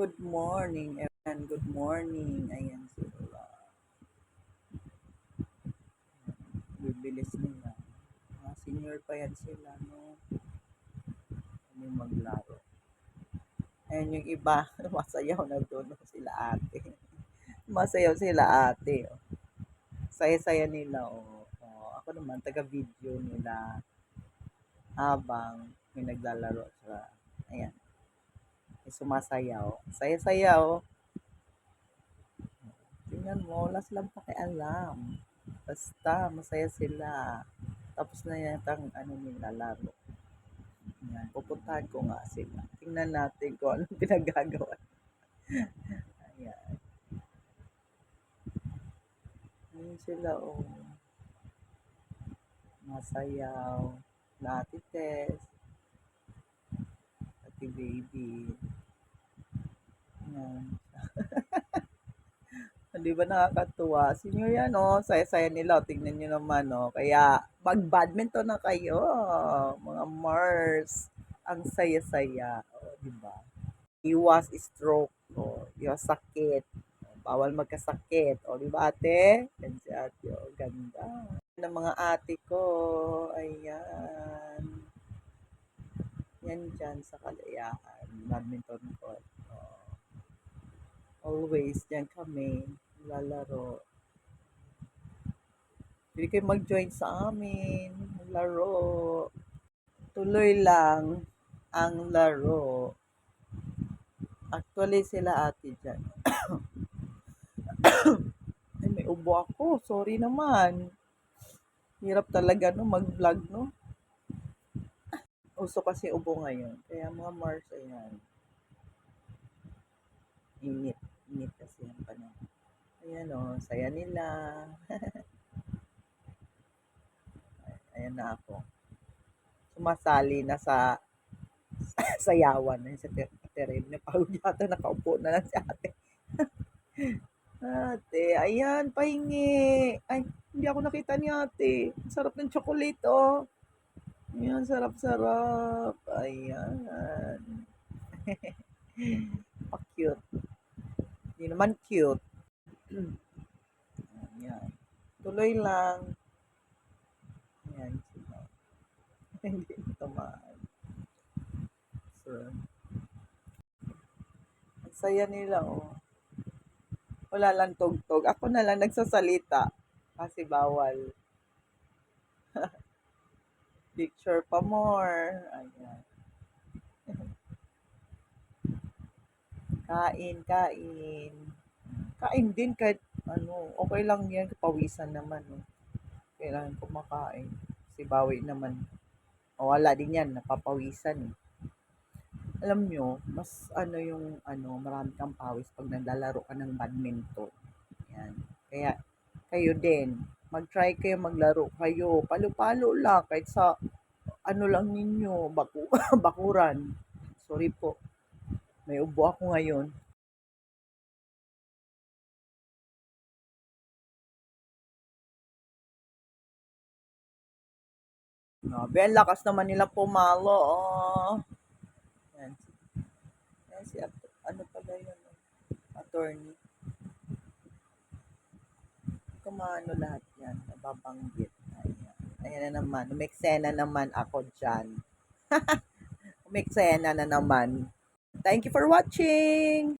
Good morning, everyone. Good morning. Ayan sila. Bibilis nila. Mga senior pa yan sila, no? Ano maglaro. Ayan yung iba, masayaw na doon sila ate. Masayaw sila ate. Oh. Saya-saya nila, oh. Oh. Ako naman, taga-video nila habang may naglalaro sa, ayan, may sumasayaw. Saya-sayaw. Tingnan mo, wala silang pakialam. Basta, masaya sila. Tapos na yata ang ano nila, laro. Yan, pupuntahan ko nga sila. Tingnan natin kung anong pinagagawa. Ayan. Ayan sila, oh. Masayaw. Nati Tess. Ati Baby. Ayan. Di ba nakakatuwa? Senior yan, oh. Saya-saya nila. Oh. Tingnan nyo naman, oh. Kaya, mag-badminton na kayo. Mga Mars. Ang saya-saya. Oh, di ba? Iwas stroke. Oh, iwas sakit. Bawal magkasakit. O, di ba ate? Yan si ate. O, ganda. Ng mga ate ko. Ayan. Yan dyan sa Kalayaan. Badminton court. O, always dyan kami. Lalaro. Hindi kayo mag-join sa amin. Laro. Tuloy lang ang laro. Actually, sila ate dyan. Ay, may ubo ako. Sorry naman. Hirap talaga no mag-vlog no. Uso kasi ubo ngayon. Kaya mga Mars, ayan. Init. Init kasi yung panahon. Ayan o, saya nila. Ayan na ako. Sumasali na sa sayawan. Ayan sa terem. Napagod yata, nakaupo na lang si ate. Ate, ayan, pahingi. Ay, hindi ako nakita ni ate. Sarap ng chocolate, oh. Ayan, sarap-sarap. Ayan. Pa-cute. Hindi naman cute. Ayan. Tuloy lang. Ayan. Hindi na tamaan. So, ang saya nila, oh. Wala lang tugtog. Ako na lang nagsasalita. Kasi bawal. Picture pa more. Ayan. Kain, kain. Kain din kahit ano, okay lang yan. Pawisan naman. Oh. Kailangan kumakain. Kasi bawi naman. O wala din yan. Napapawisan. Eh. Alam nyo, mas ano yung ano, marami kang pawis pag naglalaro ka ng badminton. Yan. Kaya kayo din, mag-try kayo maglaro kayo. Palo-palo lang kahit sa ano lang ninyo, bakuran. Sorry po. May ubo ako ngayon. Grabe, ang lakas naman nila pumalo. Oh. Yan. Yan si ano pala yun? Attorney. Kumano lahat yan. Nababanggit. Ayan. Ayan na naman. Umeksena naman ako dyan. Umeksena na naman. Thank you for watching!